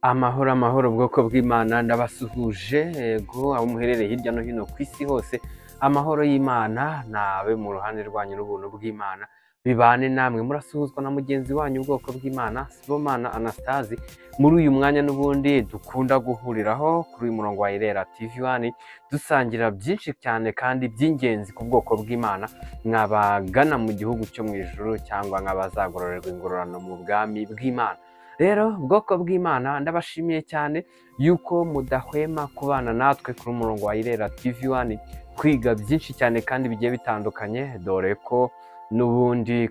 Amahoro amahoro bwoko bw'Imana ndabasuhuje yego abo muherereye hirya no hino ku isi hose amahoro y'Imana nabe mu ruhande rwanyu n'ubuntu bw'Imana bibane namwe murasuhuzwa na mugenzi wanyu ubwoko bw'Imana Sibomana Anastase muri uyu mwanya n'ubundi dukunda guhuriraho kuri uyu murongo wa Irera TV1 dusangira byinshi cyane kandi by'ingenzi ku bwoko bw'Imana mwabagana mu gihugu cyo mu ijuru cyangwa nk'abazagororerwa ingororano mu bwami bw'Imana. Rero ubwoko bw'Imana ndabashimiye cyane yuko mudahwema kubana natwe kuri umurongo wa Irera TV1 kwiga byinshi cyane kandi bigiye bitandukanye, dore ko n'ubundi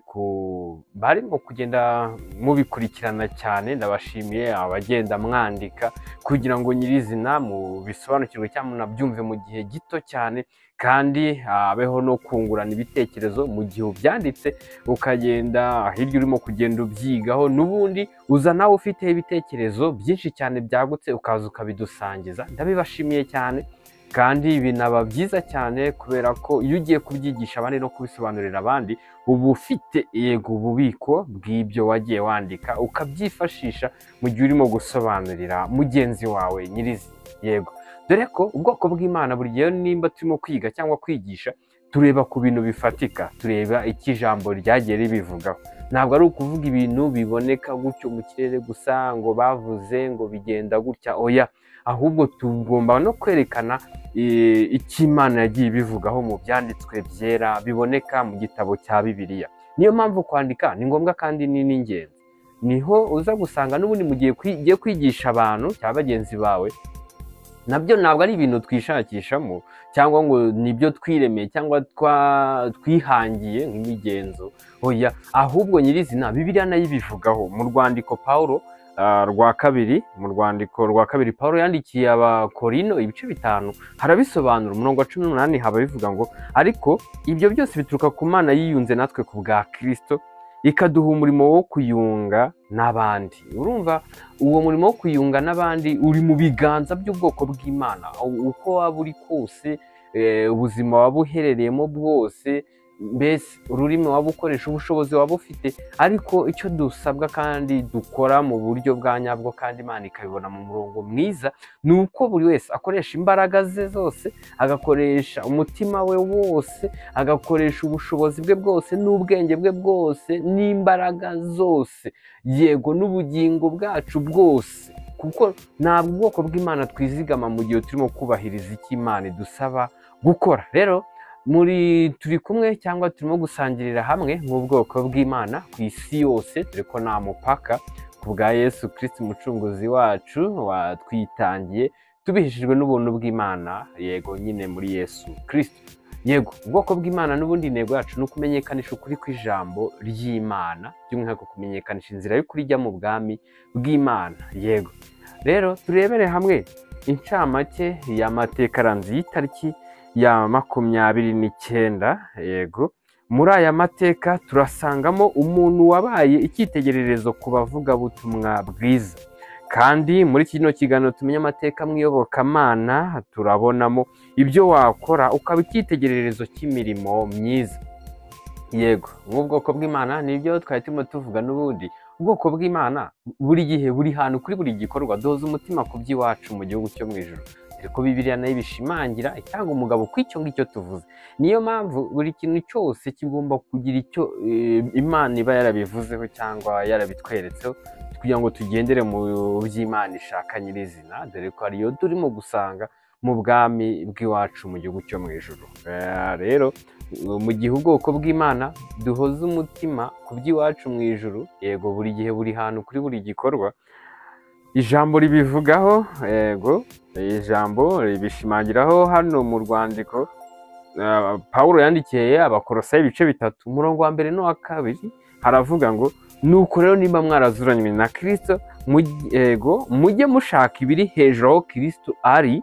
barimo kugenda mubikurikirana cyane. Ndabashimiye abagenda mwandika kugira ngo nyirizina mu bisobanukirwe cyangwa munabyumve mu gihe gito cyane, kandi abeho no kungurana ibitekerezo mu gihe ubyanditse ukagenda hirya urimo kugenda ubyigaho, n'ubundi uza nawe ufite ibitekerezo byinshi cyane byagutse ukaza ukabidusangiza. Ndabibashimiye cyane kandi binaba byiza cyane kubera ko iyo ugiye kubyigisha abandi no kubisobanurira abandi uba ufite yego ububiko bw'ibyo wagiye wandika ukabyifashisha mu gihe urimo gusobanurira mugenzi wawe nyirizi. Yego, dore ko ubwoko bw'Imana buri gihe nimba turimo kwiga cyangwa kwigisha tureba ku bintu bifatika, tureba icyo ijambo ryagiye ribivugaho. Ntabwo ari ukuvuga ibintu biboneka gutyo mu kirere gusa ngo bavuze ngo bigenda gutya, oya, ahubwo tugomba no kwerekana icyo Imana yagiye ibivugaho mu byanditswe byera biboneka mu gitabo cya Bibiliya. Niyo mpamvu kwandika ni ngombwa kandi ni n'ingenzi. Niho uza gusanga n'ubundi mu gihe ugiye kwigisha abantu cyangwa bagenzi bawe, nabyo ntabwo ari ibintu twishakishamo cyangwa ngo nibyo twiremeye cyangwa twihangiye nk'imigenzo, oya, ahubwo nyirizina Bibiliya nayo ibivugaho. Mu rwandiko rwa kabiri Pawulo yandikiye Abakorino ibice 5 harabisobanura. Umurongo wa 18 haba bivuga ngo ariko ibyo byose bituruka ku Mana yiyunze natwe ku bwa Kristo ikaduha umurimo wo kuyunga n'abandi. Urumva uwo murimo wo kuyunga n'abandi uri mu biganza by'ubwoko bw'Imana. Uko waba uri kose, ubuzima waba uherereyemo bwose, mbese ururimi waba ukoresha, ubushobozi waba ufite, ariko icyo dusabwa kandi dukora mu buryo bwa nyabwo kandi Imana ikabibona mu murongo mwiza, ni uko buri wese akoresha imbaraga ze zose, agakoresha umutima we wose, agakoresha ubushobozi bwe bwose n'ubwenge bwe bwose n'imbaraga zose, yego, n'ubugingo bwacu bwose, kuko ntabwo ubwoko bw'Imana twizigama mu gihe turimo kubahiriza icyo Imana idusaba gukora. Rero turi kumwe cyangwa turimo gusangirira hamwe nk'ubwoko bw'Imana ku isi yose, dore ko nta mupaka ku bwa Yesu Kristo umucunguzi wacu watwitangiye tubihishijwe n'ubuntu bw'Imana, yego, nyine muri Yesu Kristo. Yego, ubwoko bw'Imana n'ubundi intego yacu ni ukumenyekanisha ukuri kw'ijambo ry'Imana, by'umwihariko kumenyekanisha inzira y'ukuri ijya mu bwami bw'Imana. Yego, rero turebere hamwe incamake y'amateka aranze y'itariki ya 29. Yego, muri aya mateka turasangamo umuntu wabaye icyitegererezo ku bavugabutumwa bwiza, kandi muri kino kiganiro tumenya amateka mu iyobokamana turabonamo ibyo wakora ukaba icyitegererezo cy'imirimo myiza. Yego, nk'ubwoko bw'Imana nibyo twari turimo tuvuga n'ubundi. Ubwoko bw'Imana buri gihe, buri hantu, kuri buri gikorwa duhoza umutima ku by'iwacu mu gihugu cyo mu ijuru, ko Bibiliya nayo ibishimangira itanga umugabo kw'icyo ngicyo tuvuze. Niyo mpamvu buri kintu cyose kigomba kugira icyo Imana iba yarabivuzeho cyangwa yarabitweretseho kugira ngo tugendere mu by'Imana ishaka nyirizina, dore ko ariyo turimo gusanga mu bwami bw'iwacu mu gihugu cyo mu ijuru. Rero mu gihe ubwoko bw'Imana duhoza umutima ku by'iwacu mu ijuru, yego, buri gihe, buri hantu, kuri buri gikorwa ijambo ribivugaho. Yego, ijambo ribishimangiraho hano mu rwandiko Pawulo yandikiye Abakolosayi ibice 3 umurongo wa 1 n'uwa 2 haravuga ngo nuko rero nimba mwarazuranywe na Kristo, yego, mujye mushaka ibiri hejuru aho Kristo ari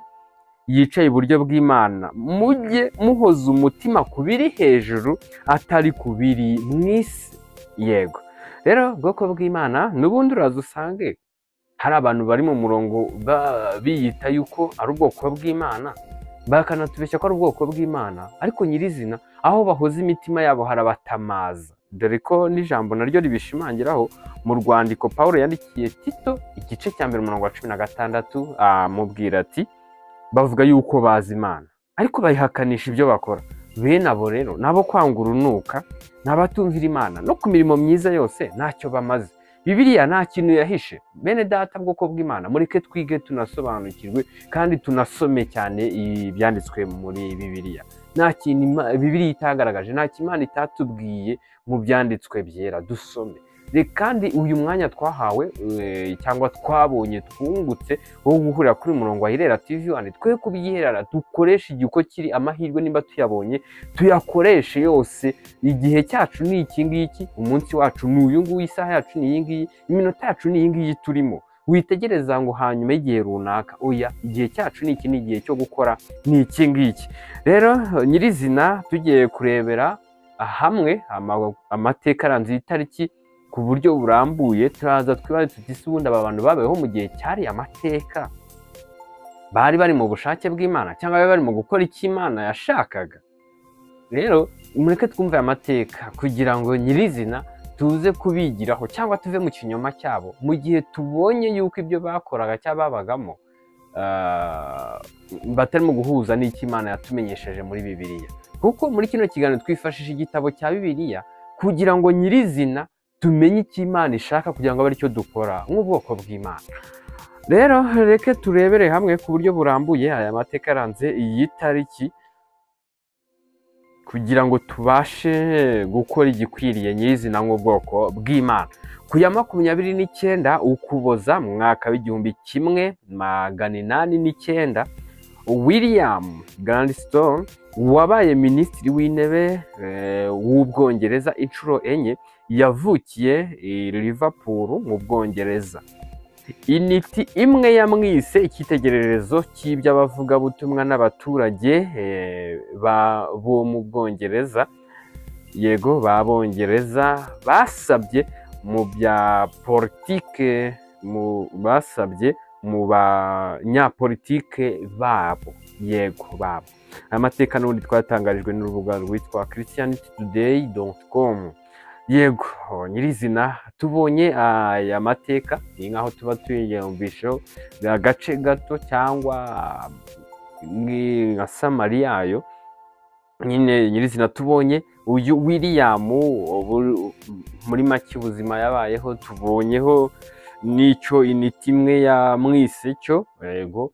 yicaye iburyo bw'Imana, mujye muhoza umutima ku biri hejuru atari ku biri mu isi. Yego, rero ubwoko bw'Imana n'ubundi uraza usange hari abantu bari mu murongo biyita yuko ari ubwoko bw'Imana, bakanatubeshya ko ari ubwoko bw'Imana, ariko nyirizina aho bahoza imitima yabo harabatamaza. dore ko n'ijambo naryo ribishimangiraho mu rwandiko Pawulo yandikiye Tito igice cya mbere umurongo wa 16 amubwira ati bavuga yuko bazi Imana ariko bayihakanisha ibyo bakora. Bene abo rero nabo kwanga urunuka, n'abatumvira Imana no ku mirimo myiza yose ntacyo bamaze. Bibiliya nta kintu yahishe. Bene data bwoko bw'Imana, mureke twige tunasobanukirwe kandi tunasome cyane ibyanditswe muri Bibiliya. Nta kintu Bibiliya itagaragaje, nta Imana itatubwiye mu byanditswe byera. Dusome kandi uyu mwanya twahawe cyangwa twabonye twungutse wo guhurira kuri murongo wa Irera TV1, twe kubyiherara dukoresha igihe uko kiri, amahirwe nimba tuyabonye tuyakoreshe yose. Igihe cyacu ni iki ngiki, umunsi wacu ni uyu nguyu, isaha yacu ni iyi ngiyi, iminota yacu ni iyi ngiyi turimo. Witegereza ngo hanyuma y'igihe runaka, oya, igihe cyacu ni iki, ni igihe cyo gukora ni iki ngiki. Rero nyirizina tugiye kurebera hamwe amateka aranze itariki ku buryo burambuye. Turaza twibaze tuti ese ubundi aba bantu babayeho mu gihe cyari amateka, bari bari mu bushake bw'Imana cyangwa bari mu gukora icyo Imana yashakaga? Rero mureke twumve amateka kugira ngo nyirizina tuze kubigiraho cyangwa tuve mu kinyoma cyabo mu gihe tubonye yuko ibyo bakoraga cyangwa babagamo batarimo guhuza n'icyo Imana yatumenyesheje muri Bibiliya. Kuko muri kino kiganiro twifashisha igitabo cya Bibiliya kugira ngo nyirizina tumenye icyo Imana ishaka kugira ngo abe aricyo dukora nk'ubwoko bw'Imana. Rero reke turebere hamwe ku buryo burambuye aya mateka aranze iyi tariki kugira ngo tubashe gukora igikwiriye nyirizina nk'ubwoko bw'Imana. Ku ya 29 Ukuboza mu mwaka w'1809 William Gladstone wabaye minisitiri w'intebe w'Ubwongereza inshuro enye yavukiye i Liverpool mu Bwongereza. Initi imwe yamwise icyitegererezo cy'iby'abavugabutumwa n'abaturage bo mu Bwongereza. Yego, b'Abongereza basabye mu bya politike, basabye mu banyapolitike babo. Yego, babo. Amateka n'ubundi twatangarijwe n'urubuga rwitwa christianitytoday.com. Yego, nyirizina tubonye aya mateka ni nkaho tuba tuyumvisheho agace gato cyangwa nka samari yayo. Nyine nyirizina tubonye uyu William muri make ubuzima yabayeho, tubonyeho n'icyo initi imwe yamwise cyo. Yego,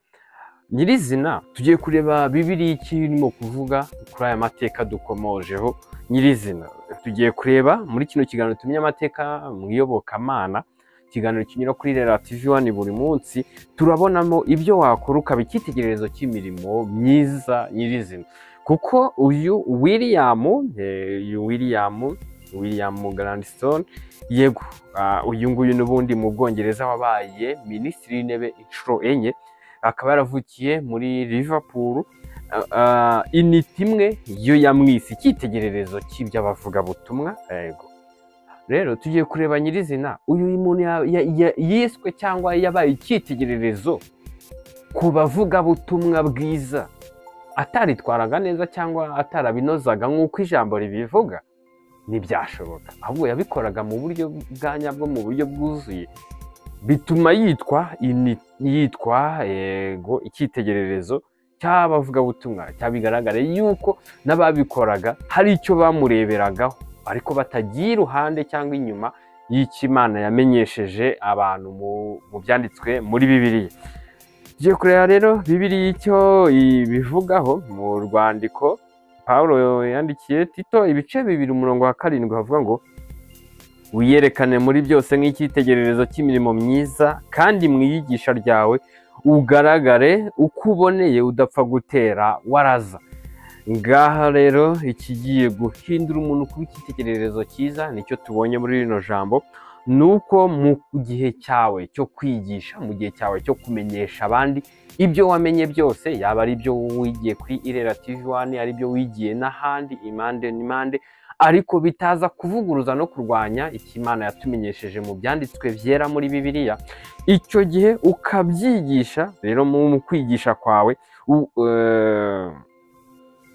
nyirizina tugiye kureba Bibiliya ikirimo kuvuga kuri aya mateka dukomojeho. Nyirizina tugiye kureba muri kino kiganiro tumenye amateka mu iyobokamana, ikiganiro kinyura kuri Irera TV1 buri munsi. Turabonamo ibyo wakora ukaba icyitegererezo cy'imirimo myiza nyirizina. Kuko uyu William Gladstone, yego, uyu nguyu n'ubundi mu Bwongereza wabaye minisitiri w'intebe inshuro enye, akaba yaravukiye muri Liverpool. Initi imwe yo yamwise icyitegererezo cy'iby'abavugabutumwa. Yego, rero tugiye kureba nyirizina uyu muntu yiswe cyangwa yabaye icyitegererezo ku bavugabutumwa bwiza, ataritwaraga neza cyangwa atarabinozaga nk'uko ijambo ribivuga. Ntibyashoboka, ahubwo yabikoraga mu buryo bwa nyabwo, mu buryo bwuzuye, bituma yitwa yego icyitegererezo cy'abavugabutumwa. Cyabigaragara yuko n'ababikoraga hari icyo bamureberagaho, ariko batagiye iruhande cyangwa inyuma y'icyo Imana yamenyesheje abantu mu byanditswe muri Bibiliya. Tugiye kureba rero Bibiliya icyo ibivugaho mu rwandiko Pawulo yandikiye Tito ibice 2 umurongo wa 7 havuga ngo wiyerekane muri byose nk'icyitegererezo cy'imirimo myiza, kandi mu iyigisha ryawe ugaragare uko uboneye, udapfa gutera waraza. Ngaha rero ikigiye guhindura umuntu kuba icyitegererezo cyiza nicyo tubonye muri rino jambo, nuko mu gihe cyawe cyo kwigisha, mu gihe cyawe cyo kumenyesha abandi ibyo wamenye byose, yaba ari ibyo wigiye kuri Irera TV1, ari ibyo wigiye n'ahandi impande n'impande, ariko bitaza kuvuguruza no kurwanya icyo Imana yatumenyesheje mu byanditswe byera muri Bibiliya, icyo gihe ukabyigisha. Rero mu kwigisha kwawe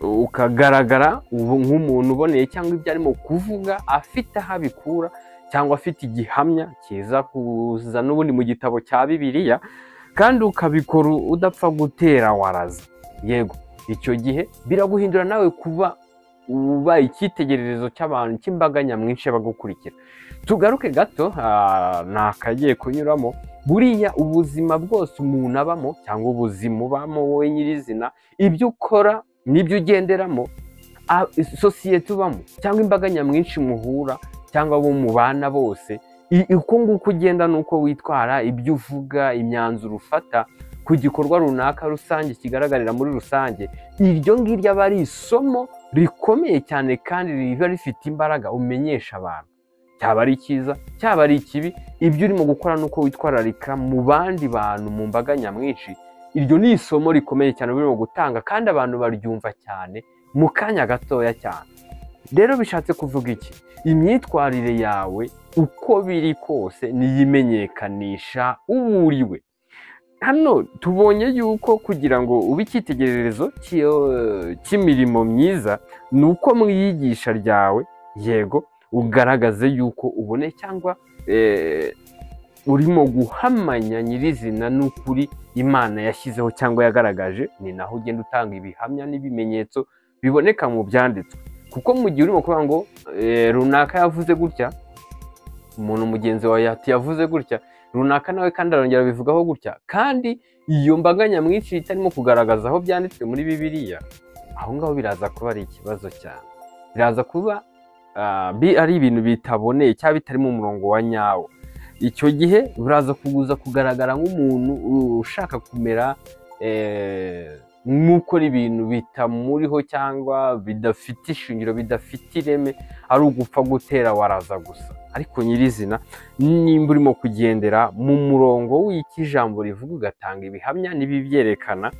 ukagaragara nk'umuntu uboneye cyangwa ibyo arimo kuvuga afite aho abikura cyangwa afite igihamya kiza kuza n'ubundi mu gitabo cya Bibiliya, kandi ukabikora udapfa gutera waraza. Yego, icyo gihe biraguhindura nawe kuba uba icyitegererezo cy'abantu, cy'imbaga nyamwinshi bagukurikira. Tugaruke gato, nakagiye kunyuramo, buriya ubuzima bwose umuntu abamo cyangwa ubuzima ubamo wowe nyirizina, ibyo ukora n'ibyo ugenderamo, sosiyete ubamo cyangwa imbaga nyamwinshi muhura cyangwa abo mubana bose, uko nguko ugenda n'uko witwara, ibyo uvuga, imyanzuro ufata ku gikorwa runaka rusange kigaragarira muri rusange, iryo ngiryo aba ari isomo rikomeye cyane kandi riba rifite imbaraga umenyesha abantu. Cyaba ari cyiza, cyaba ari ikibi, ibyo urimo gukora n'uko witwararika mu bandi bantu, mu mbaga nyamwinshi, iryo ni isomo rikomeye cyane urimo gutanga, kandi abantu baryumva cyane mu kanya gatoya cyane. Rero bishatse kuvuga iki? Imyitwarire yawe uko biri kose niyimenyekanisha uwo uriwe. Hano tubonye yuko kugira ngo ube icyitegererezo cy'imirimo myiza, ni uko mu iyigisha ryawe, yego, ugaragaze yuko ubone cyangwa urimo guhamanya nyirizina n'ukuri Imana yashyizeho cyangwa yagaragaje. Ni naho ugenda utanga ibihamya n'ibimenyetso biboneka mu byanditswe. Kuko mu gihe urimo kuvuga ngo runaka yavuze gutya, umuntu mugenzi wawe yavuze gutya, runaka nawe kandi arongera bivugaho gutya, kandi iyo mbaga nyamwinshi itarimo kugaragaza aho byanditswe muri Bibiliya, aho ngaho biraza kuba ari ikibazo cyane. Biraza kuba ari ibintu bitaboneye cyangwa bitari mu murongo wa nyawo. Icyo gihe biraza kuguza kugaragara nk'umuntu ushaka kumera nk'ukora ibintu bitamuriho cyangwa bidafite ishingiro, bidafite ireme, ari ugupfa gutera waraza gusa. Ariko nyirizina, nimba urimo kugendera mu murongo w'iki ijambo rivuga, ugatanga ibihamya n'ibibyerekana,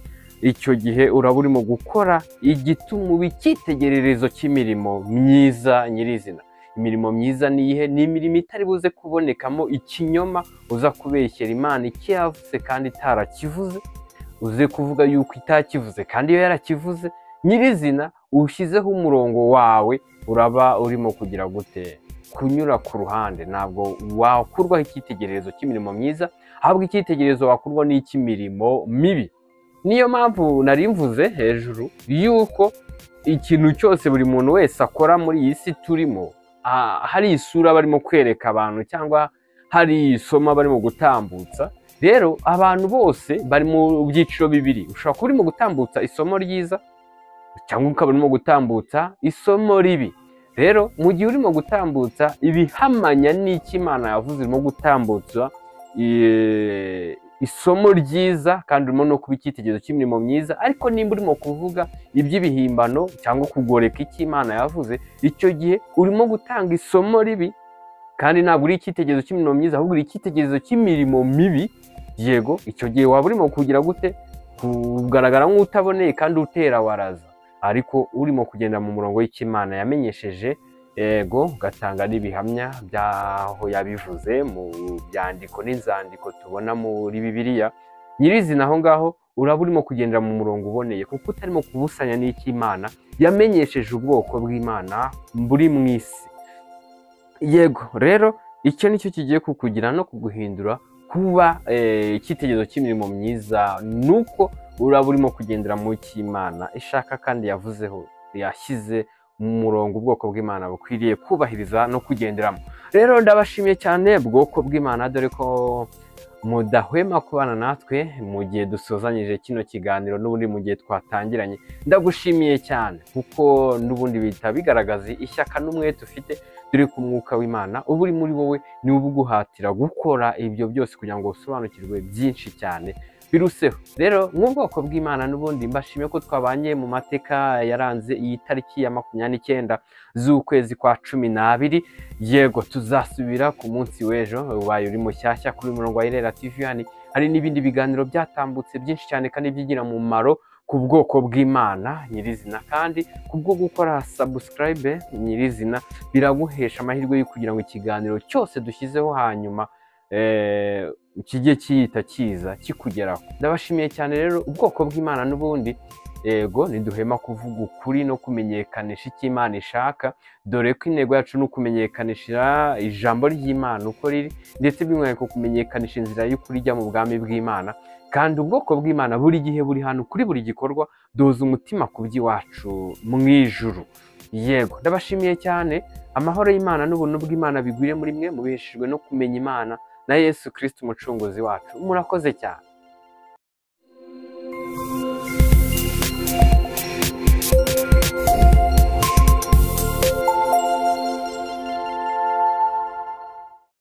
icyo gihe uraba urimo gukora igituma uba icyitegererezo cy'imirimo myiza nyirizina. Imirimo myiza ni iyihe? Ni imirimo itari buze kubonekamo ikinyoma, uza kubeshyera Imana icyo yavuze kandi itarakivuze, uze kuvuga yuko itakivuze kandi iyo yarakivuze. Nyirizina ushyizeho umurongo wawe, uraba urimo kugira gute? Kunyura ku ruhande. Ntabwo wakurwaho icyitegererezo cy'imirimo myiza, ahubwo icyitegererezo wakurwa n'icy'imirimo mibi. Niyo mpamvu nari mvuze hejuru yuko ikintu cyose buri muntu wese akora muri iyi si turimo, hari isura barimo kwereka abantu cyangwa hari isomo barimo gutambutsa. Rero abantu bose bari mu byiciro bibiri. Ushobora kuba urimo gutambutsa isomo ryiza cyangwa ukaba urimo gutambutsa isomo ribi. Rero mu gihe urimo gutambutsa ibihamanya n'icyo Imana yavuze, urimo gutambutsa isomo ryiza kandi urimo no kuba icyitegererezo cy'imirimo myiza. Ariko nimba urimo kuvuga iby'ibihimbano cyangwa kugoreka icyo Imana yavuze, icyo gihe urimo gutanga isomo ribi, kandi ntabwo uri icyitegererezo cy'imirimo myiza, ahubwo uri icyitegererezo cy'imirimo mibi. Yego, icyo gihe waba urimo kugira gute? Kugaragara nk'utaboneye kandi utera waraza, ariko urimo kugenda mu murongo w'icyo Imana yamenyesheje. Yego, ugatanga n'ibihamya by'aho yabivuze mu byandiko n'inzandiko tubona muri Bibiliya. Nyirizina aho ngaho uraba urimo kugendera mu murongo uboneye, kuko utarimo kubusanya n'icyo Imana yamenyesheje ubwoko bw'Imana buri mu isi. Yego, rero icyo nicyo kigiye kukugira no kuguhindura kuba icyitegererezo cy'imirimo myiza, nuko uraba urimo kugendera mu cy'Imana ishaka kandi yavuzeho, yashyize mu murongo ubwoko bw'Imana bukwiriye kubahiriza no kugenderamo. Rero ndabashimiye cyane bwoko bw'Imana, dore ko mudahwema kubana natwe mu gihe dusozanyije kino kiganiro, n'ubundi mu gihe twatangiranye. Ndagushimiye cyane kuko n'ubundi bihita bigaragaza ishyaka n'umwete ufite, dore ko umwuka w'Imana uba uri muri wowe, ni uba uguhatira gukora ibyo byose kugira ngo usobanukirwe byinshi cyane biruseho. Rero nk'ubwoko bw'Imana n'ubundi mbashimiye ko twabanye mu mateka yaranze iyi tariki ya 29 z'ukwezi kwa 12. Yego, tuzasubira ku munsi w'ejo. Ubaye uri mushyashya kuri murongo wa Irera TV, hari n'ibindi biganiro byatambutse byinshi cyane kandi byigira mu mumaro ku bwoko bw'Imana nyirizina, kandi kubwo gukora subscribe nyirizina biraguhesha amahirwe yo kugira ngo ikiganiro cyose dushyizeho hanyuma kijye kiyita kiza kikugeraho. Ndabashimiye cyane rero ubwoko bw'Imana n'ubundi Ego ntiduhema kuvuga ukuri no kumenyekanisha icyo Imana ishaka, dore ko intego yacu ni ukumenyekanisha ijambo ry'Imana uko riri, ndetse by'umwihariko kumenyekanisha inzira y'ukuri ijya mu bwami bw'Imana. Kandi ubwoko bw'Imana buri gihe buri hantu kuri buri gikorwa, duhuza umutima ku by'iwacu mu ijuru. Yego ndabashimiye cyane, amahoro y'Imana n'ubuntu bw'Imana bigwire muri mwe, mubiheshejwe no kumenya Imana na Yesu Kristo umucunguzi wacu. Murakoze cyane.